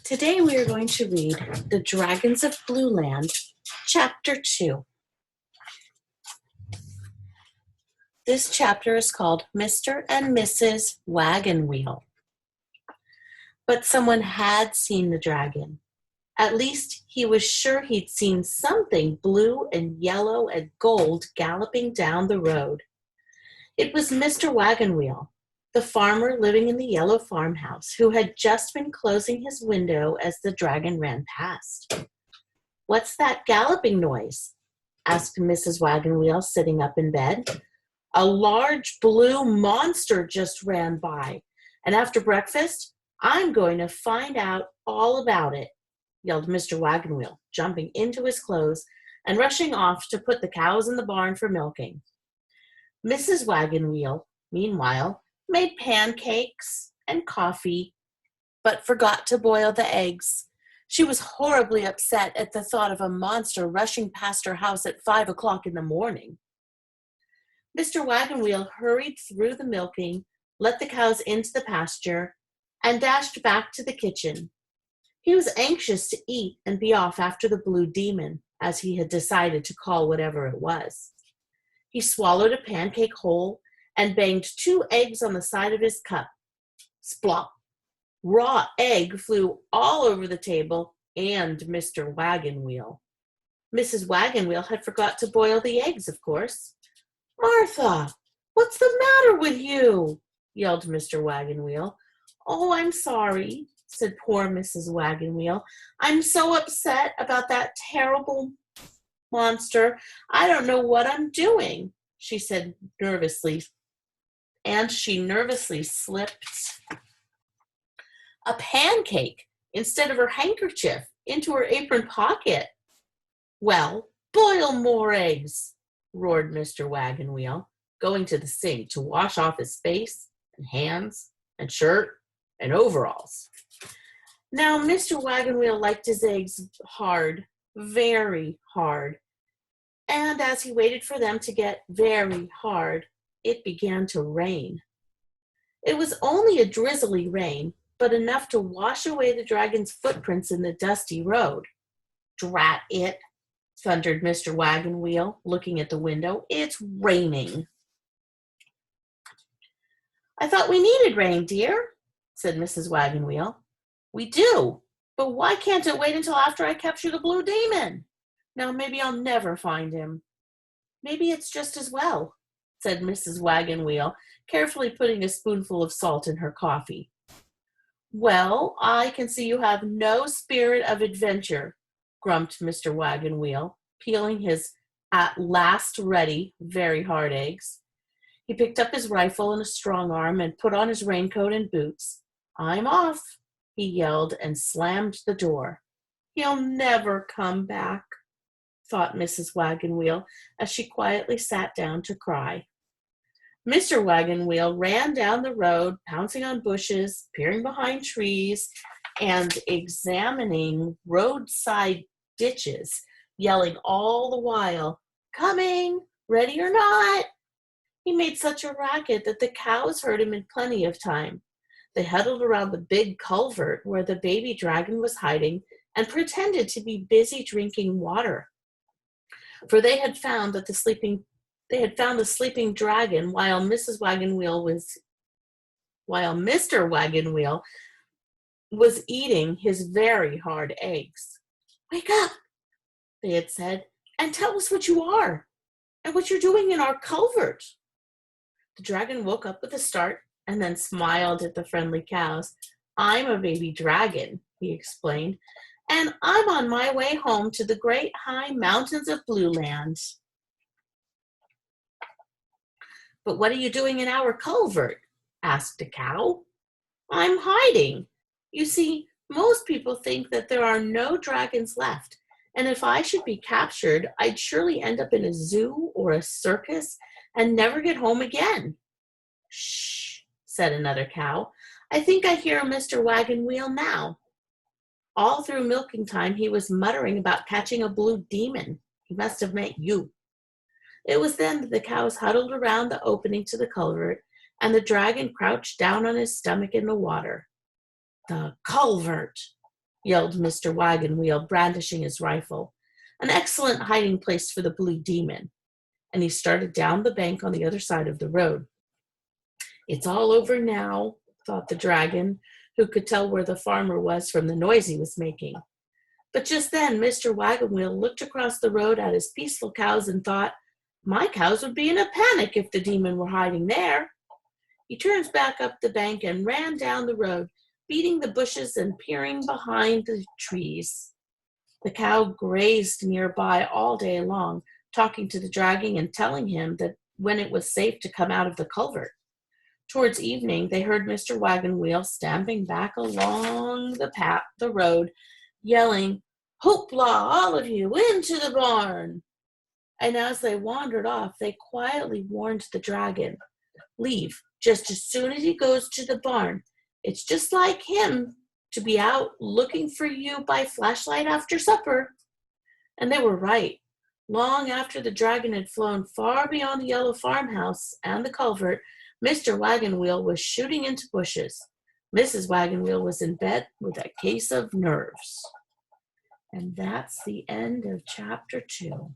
Today we are going to read The Dragons of Blueland, Chapter 2. This chapter is called Mr. and Mrs. Wagon Wheel. But someone had seen the dragon. At least he was sure he'd seen something blue and yellow and gold galloping down the road. It was Mr. Wagon Wheel, the farmer living in the yellow farmhouse, who had just been closing his window as the dragon ran past. "What's that galloping noise?" asked Mrs. Wagon Wheel, sitting up in bed. "A large blue monster just ran by, and after breakfast, I'm going to find out all about it," yelled Mr. Wagon Wheel, jumping into his clothes and rushing off to put the cows in the barn for milking. Mrs. Wagon Wheel, meanwhile, made pancakes and coffee, but forgot to boil the eggs. She was horribly upset at the thought of a monster rushing past her house at 5 o'clock in the morning. Mr. Wagon Wheel hurried through the milking, let the cows into the pasture, and dashed back to the kitchen. He was anxious to eat and be off after the blue demon, as he had decided to call whatever it was. He swallowed a pancake whole and banged 2 eggs on the side of his cup. Splop! Raw egg flew all over the table and Mr. Wagon Wheel. Mrs. Wagon Wheel had forgot to boil the eggs, of course. "Martha, what's the matter with you?" yelled Mr. Wagon Wheel. "Oh, I'm sorry," said poor Mrs. Wagon Wheel. "I'm so upset about that terrible monster. I don't know what I'm doing," she said nervously. And she nervously slipped a pancake instead of her handkerchief into her apron pocket. "Well, boil more eggs," roared Mr. Wagon Wheel, going to the sink to wash off his face and hands and shirt and overalls. Now, Mr. Wagon Wheel liked his eggs hard, very hard, and as he waited for them to get very hard, it began to rain. It was only a drizzly rain, but enough to wash away the dragon's footprints in the dusty road. "Drat it," thundered Mr. Wagon Wheel, looking at the window. "It's raining." "I thought we needed rain, dear," said Mrs. Wagon Wheel. "We do, but why can't it wait until after I capture the blue demon? Now maybe I'll never find him." "Maybe it's just as well," said Mrs. Wagon Wheel, carefully putting a spoonful of salt in her coffee. "Well, I can see you have no spirit of adventure," grumped Mr. Wagon Wheel, peeling his at last ready, very hard eggs. He picked up his rifle and a strong arm and put on his raincoat and boots. "I'm off," he yelled and slammed the door. "He'll never come back," thought Mrs. Wagon Wheel as she quietly sat down to cry. Mr. Wagon Wheel ran down the road, pouncing on bushes, peering behind trees, and examining roadside ditches, yelling all the while, "Coming, ready or not!" He made such a racket that the cows heard him in plenty of time. They huddled around the big culvert where the baby dragon was hiding and pretended to be busy drinking water. For they had found the sleeping dragon while Mr. Wagon Wheel was eating his very hard eggs. "Wake up," they had said, "and tell us what you are and what you're doing in our culvert." The dragon woke up with a start and then smiled at the friendly cows. "I'm a baby dragon," he explained, "and I'm on my way home to the great high mountains of Blueland." "But what are you doing in our culvert?" asked a cow. "I'm hiding. You see, most people think that there are no dragons left, and if I should be captured, I'd surely end up in a zoo or a circus and never get home again." "Shh," said another cow. "I think I hear Mr. Wagon Wheel now." All through milking time, he was muttering about catching a blue demon. He must have meant you. It was then that the cows huddled around the opening to the culvert, and the dragon crouched down on his stomach in the water. "The culvert," yelled Mr. Wagon Wheel, brandishing his rifle. An excellent hiding place for the blue demon. And he started down the bank on the other side of the road. It's all over now, thought the dragon, who could tell where the farmer was from the noise he was making. But just then, Mr. Wagon Wheel looked across the road at his peaceful cows and thought, my cows would be in a panic if the demon were hiding there. He turned back up the bank and ran down the road, beating the bushes and peering behind the trees. The cow grazed nearby all day long, talking to the dragon and telling him that when it was safe to come out of the culvert. Towards evening, they heard Mr. Wagon Wheel stamping back along the road, yelling, "Hoopla, all of you, into the barn!" And as they wandered off, they quietly warned the dragon, "Leave just as soon as he goes to the barn. It's just like him to be out looking for you by flashlight after supper." And they were right. Long after the dragon had flown far beyond the yellow farmhouse and the culvert, Mr. Wagon Wheel was shooting into bushes. Mrs. Wagon Wheel was in bed with a case of nerves. And that's the end of chapter 2.